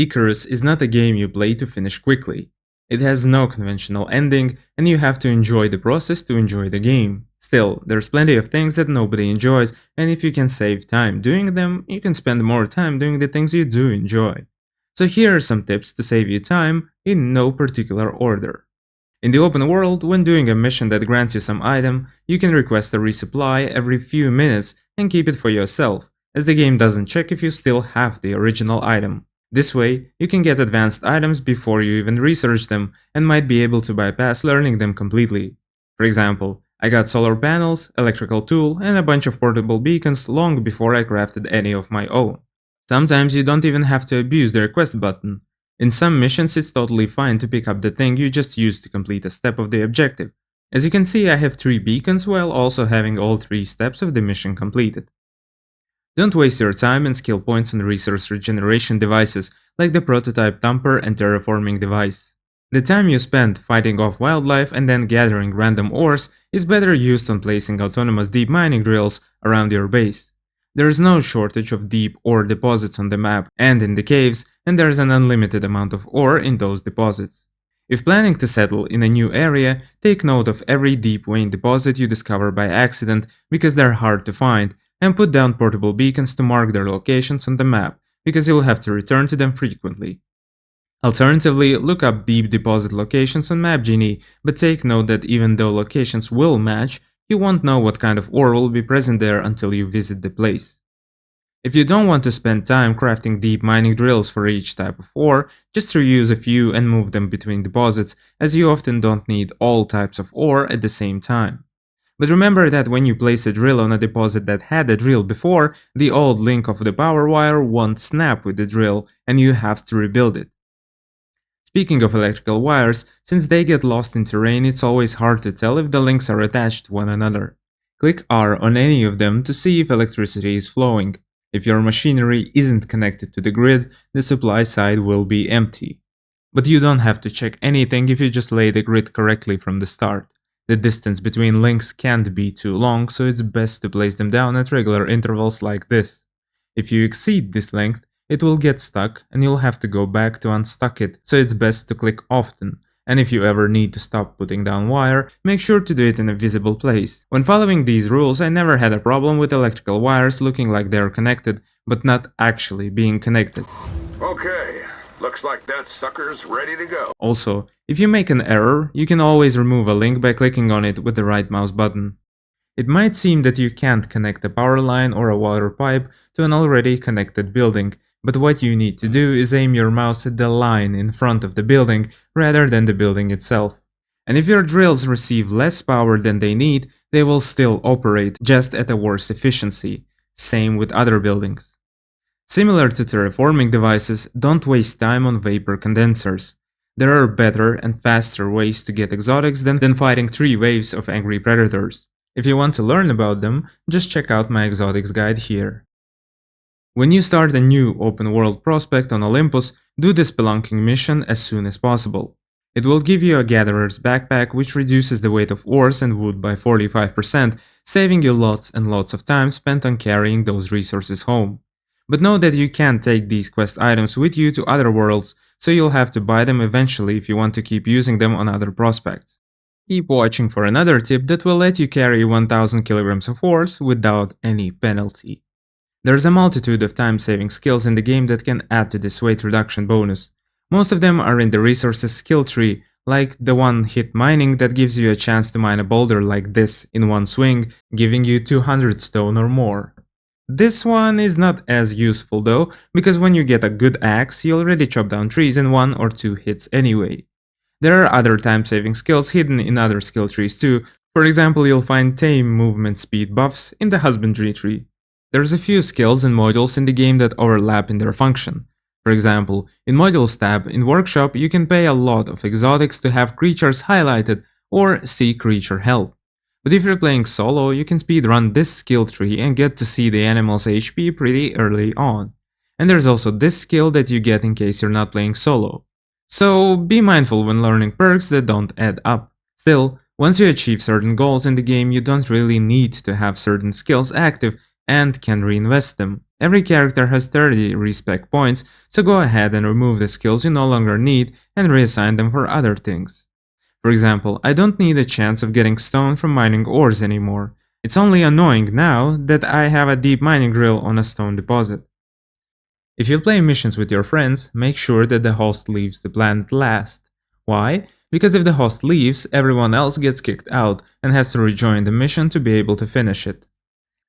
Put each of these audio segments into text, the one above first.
Icarus is not a game you play to finish quickly. It has no conventional ending, and you have to enjoy the process to enjoy the game. Still, there's plenty of things that nobody enjoys, and if you can save time doing them, you can spend more time doing the things you do enjoy. So here are some tips to save you time in no particular order. In the open world, when doing a mission that grants you some item, you can request a resupply every few minutes and keep it for yourself, as the game doesn't check if you still have the original item. This way, you can get advanced items before you even research them and might be able to bypass learning them completely. For example, I got solar panels, electrical tool, and a bunch of portable beacons long before I crafted any of my own. Sometimes you don't even have to abuse the request button. In some missions it's totally fine to pick up the thing you just used to complete a step of the objective. As you can see, I have 3 beacons while also having all 3 steps of the mission completed. Don't waste your time and skill points on resource regeneration devices like the prototype thumper and terraforming device. The time you spend fighting off wildlife and then gathering random ores is better used on placing autonomous deep mining drills around your base. There is no shortage of deep ore deposits on the map and in the caves, and there is an unlimited amount of ore in those deposits. If planning to settle in a new area, take note of every deep vein deposit you discover by accident because they're hard to find, and put down portable beacons to mark their locations on the map, because you'll have to return to them frequently. Alternatively, look up deep deposit locations on MapGenie, but take note that even though locations will match, you won't know what kind of ore will be present there until you visit the place. If you don't want to spend time crafting deep mining drills for each type of ore, just reuse a few and move them between deposits, as you often don't need all types of ore at the same time. But remember that when you place a drill on a deposit that had a drill before, the old link of the power wire won't snap with the drill and you have to rebuild it. Speaking of electrical wires, since they get lost in terrain, it's always hard to tell if the links are attached to one another. Click R on any of them to see if electricity is flowing. If your machinery isn't connected to the grid, the supply side will be empty. But you don't have to check anything if you just lay the grid correctly from the start. The distance between links can't be too long, so it's best to place them down at regular intervals like this. If you exceed this length, it will get stuck and you'll have to go back to unstuck it, so it's best to click often. And if you ever need to stop putting down wire, make sure to do it in a visible place. When following these rules, I never had a problem with electrical wires looking like they're connected, but not actually being connected. Okay, looks like that sucker's ready to go. Also, if you make an error, you can always remove a link by clicking on it with the right mouse button. It might seem that you can't connect a power line or a water pipe to an already connected building, but what you need to do is aim your mouse at the line in front of the building rather than the building itself. And if your drills receive less power than they need, they will still operate, just at a worse efficiency. Same with other buildings. Similar to terraforming devices, don't waste time on vapor condensers. There are better and faster ways to get exotics than fighting 3 waves of angry predators. If you want to learn about them, just check out my exotics guide here. When you start a new open world prospect on Olympus, do the spelunking mission as soon as possible. It will give you a gatherer's backpack which reduces the weight of ores and wood by 45%, saving you lots and lots of time spent on carrying those resources home. But know that you can't take these quest items with you to other worlds, so you'll have to buy them eventually if you want to keep using them on other prospects. Keep watching for another tip that will let you carry 1000 kilograms of ores without any penalty. There's a multitude of time-saving skills in the game that can add to this weight reduction bonus. Most of them are in the resources skill tree, like the one-hit mining that gives you a chance to mine a boulder like this in one swing, giving you 200 stone or more. This one is not as useful though, because when you get a good axe, you already chop down trees in 1 or 2 hits anyway. There are other time-saving skills hidden in other skill trees too. For example, you'll find tame movement speed buffs in the husbandry tree. There's a few skills and modules in the game that overlap in their function. For example, in Modules tab in Workshop you can pay a lot of exotics to have creatures highlighted or see creature health. But if you're playing solo, you can speedrun this skill tree and get to see the animal's HP pretty early on. And there's also this skill that you get in case you're not playing solo. So be mindful when learning perks that don't add up. Still, once you achieve certain goals in the game, you don't really need to have certain skills active, and can reinvest them. Every character has 30 respec points, so go ahead and remove the skills you no longer need and reassign them for other things. For example, I don't need a chance of getting stone from mining ores anymore. It's only annoying now that I have a deep mining drill on a stone deposit. If you play missions with your friends, make sure that the host leaves the planet last. Why? Because if the host leaves, everyone else gets kicked out and has to rejoin the mission to be able to finish it.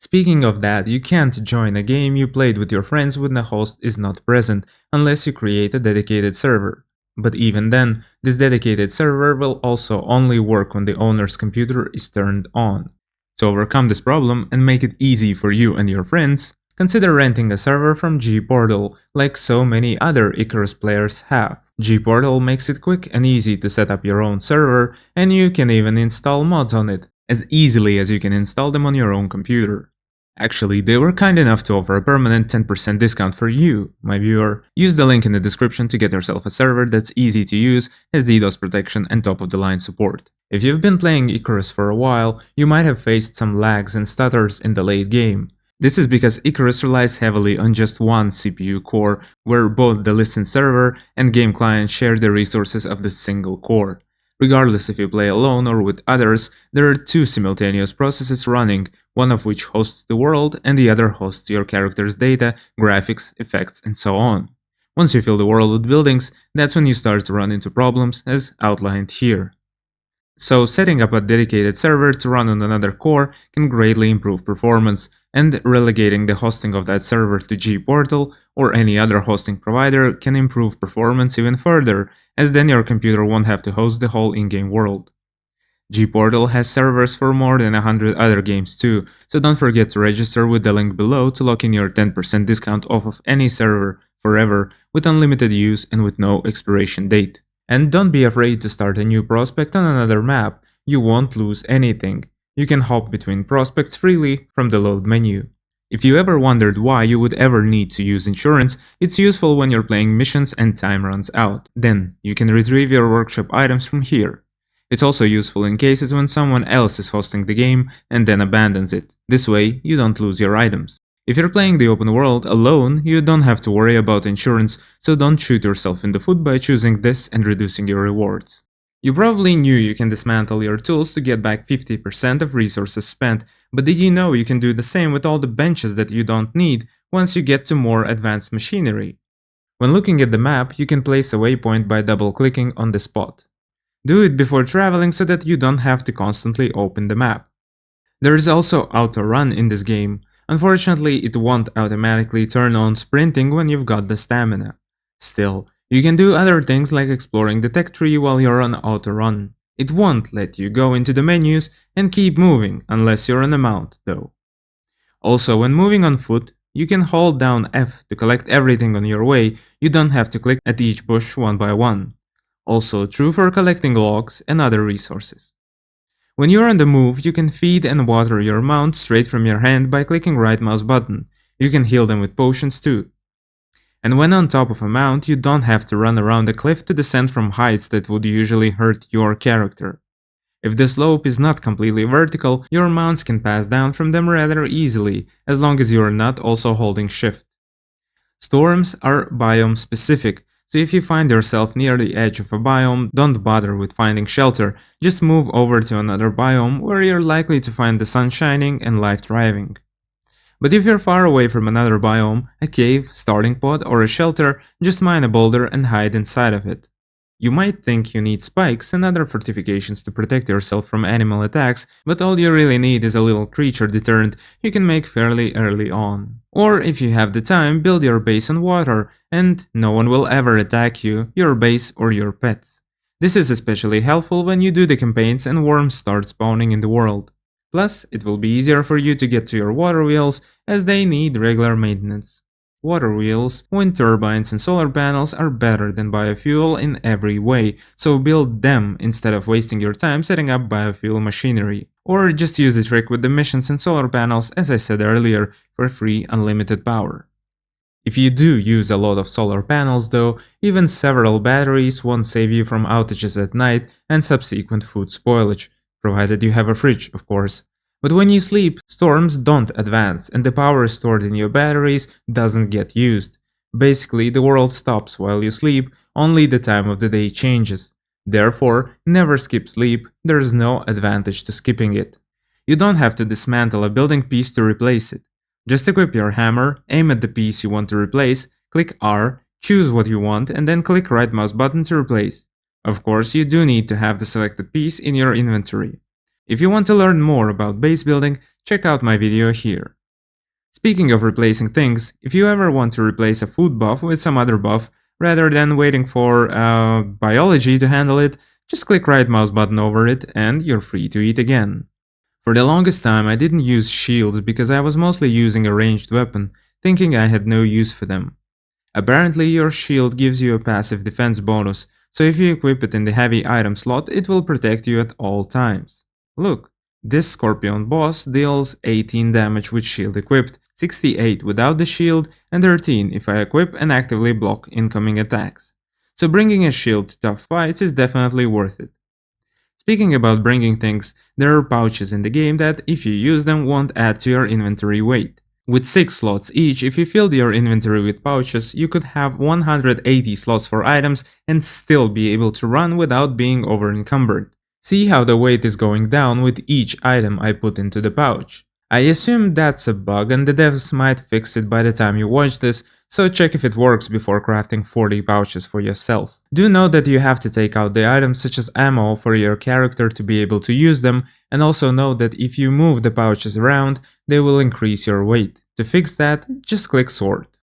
Speaking of that, you can't join a game you played with your friends when the host is not present unless you create a dedicated server. But even then, this dedicated server will also only work when the owner's computer is turned on. To overcome this problem and make it easy for you and your friends, consider renting a server from G-Portal, like so many other Icarus players have. G-Portal makes it quick and easy to set up your own server, and you can even install mods on it, as easily as you can install them on your own computer. Actually, they were kind enough to offer a permanent 10% discount for you, my viewer. Use the link in the description to get yourself a server that's easy to use, has DDoS protection and top-of-the-line support. If you've been playing Icarus for a while, you might have faced some lags and stutters in the late game. This is because Icarus relies heavily on just one CPU core, where both the listen server and game client share the resources of the single core. Regardless if you play alone or with others, there are two simultaneous processes running, one of which hosts the world and the other hosts your character's data, graphics, effects, and so on. Once you fill the world with buildings, that's when you start to run into problems, as outlined here. So setting up a dedicated server to run on another core can greatly improve performance, and relegating the hosting of that server to G-Portal or any other hosting provider can improve performance even further, as then your computer won't have to host the whole in-game world. G-Portal has servers for more than 100 other games too, so don't forget to register with the link below to lock in your 10% discount off of any server forever with unlimited use and with no expiration date. And don't be afraid to start a new prospect on another map, you won't lose anything. You can hop between prospects freely from the load menu. If you ever wondered why you would ever need to use insurance, it's useful when you're playing missions and time runs out. Then, you can retrieve your workshop items from here. It's also useful in cases when someone else is hosting the game and then abandons it. This way, you don't lose your items. If you're playing the open world alone, you don't have to worry about insurance, so don't shoot yourself in the foot by choosing this and reducing your rewards. You probably knew you can dismantle your tools to get back 50% of resources spent, but did you know you can do the same with all the benches that you don't need once you get to more advanced machinery? When looking at the map, you can place a waypoint by double-clicking on the spot. Do it before traveling so that you don't have to constantly open the map. There is also auto-run in this game. Unfortunately, it won't automatically turn on sprinting when you've got the stamina. Still, you can do other things like exploring the tech tree while you're on auto-run. It won't let you go into the menus and keep moving unless you're on a mount, though. Also, when moving on foot, you can hold down F to collect everything on your way. You don't have to click at each bush one by one. Also true for collecting logs and other resources. When you're on the move, you can feed and water your mount straight from your hand by clicking right mouse button. You can heal them with potions too. And when on top of a mount, you don't have to run around a cliff to descend from heights that would usually hurt your character. If the slope is not completely vertical, your mounts can pass down from them rather easily, as long as you are not also holding shift. Storms are biome specific, so if you find yourself near the edge of a biome, don't bother with finding shelter, just move over to another biome where you're likely to find the sun shining and life thriving. But if you're far away from another biome, a cave, starting pod, or a shelter, just mine a boulder and hide inside of it. You might think you need spikes and other fortifications to protect yourself from animal attacks, but all you really need is a little creature deterrent you can make fairly early on. Or if you have the time, build your base on water, and no one will ever attack you, your base, or your pets. This is especially helpful when you do the campaigns and worms start spawning in the world. Plus, it will be easier for you to get to your water wheels, as they need regular maintenance. Water wheels, wind turbines, and solar panels are better than biofuel in every way, so build them instead of wasting your time setting up biofuel machinery. Or just use the trick with the missions and solar panels, as I said earlier, for free unlimited power. If you do use a lot of solar panels though, even several batteries won't save you from outages at night and subsequent food spoilage, provided you have a fridge, of course. But when you sleep, storms don't advance, and the power stored in your batteries doesn't get used. Basically, the world stops while you sleep, only the time of the day changes. Therefore, never skip sleep, there is no advantage to skipping it. You don't have to dismantle a building piece to replace it. Just equip your hammer, aim at the piece you want to replace, click R, choose what you want, and then click right mouse button to replace. Of course, you do need to have the selected piece in your inventory. If you want to learn more about base building, check out my video here. Speaking of replacing things, if you ever want to replace a food buff with some other buff, rather than waiting for biology to handle it, just click right mouse button over it and you're free to eat again. For the longest time I didn't use shields because I was mostly using a ranged weapon, thinking I had no use for them. Apparently your shield gives you a passive defense bonus, so if you equip it in the heavy item slot it will protect you at all times. Look, this Scorpion boss deals 18 damage with shield equipped, 68 without the shield, and 13 if I equip and actively block incoming attacks. So bringing a shield to tough fights is definitely worth it. Speaking about bringing things, there are pouches in the game that, if you use them, won't add to your inventory weight. With 6 slots each, if you filled your inventory with pouches, you could have 180 slots for items and still be able to run without being over-encumbered. See how the weight is going down with each item I put into the pouch. I assume that's a bug and the devs might fix it by the time you watch this, so check if it works before crafting 40 pouches for yourself. Do note that you have to take out the items such as ammo for your character to be able to use them, and also know that if you move the pouches around, they will increase your weight. To fix that, just click sort.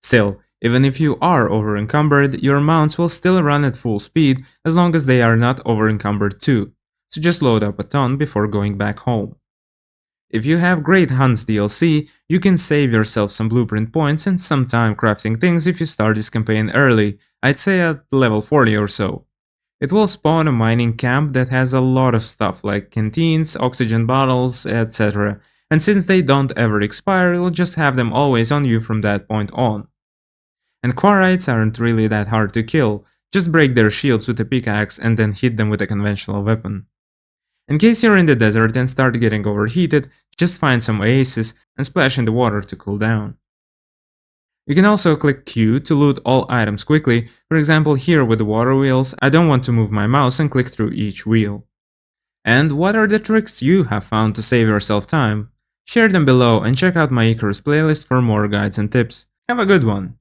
Still, even if you are over-encumbered, your mounts will still run at full speed as long as they are not over-encumbered too, so just load up a ton before going back home. If you have Great Hunts DLC, you can save yourself some blueprint points and some time crafting things if you start this campaign early, I'd say at level 40 or so. It will spawn a mining camp that has a lot of stuff like canteens, oxygen bottles, etc. And since they don't ever expire, you'll just have them always on you from that point on. And Quarites aren't really that hard to kill, just break their shields with a pickaxe and then hit them with a conventional weapon. In case you're in the desert and start getting overheated, just find some oasis and splash in the water to cool down. You can also click Q to loot all items quickly, for example here with the water wheels, I don't want to move my mouse and click through each wheel. And what are the tricks you have found to save yourself time? Share them below and check out my Icarus playlist for more guides and tips. Have a good one!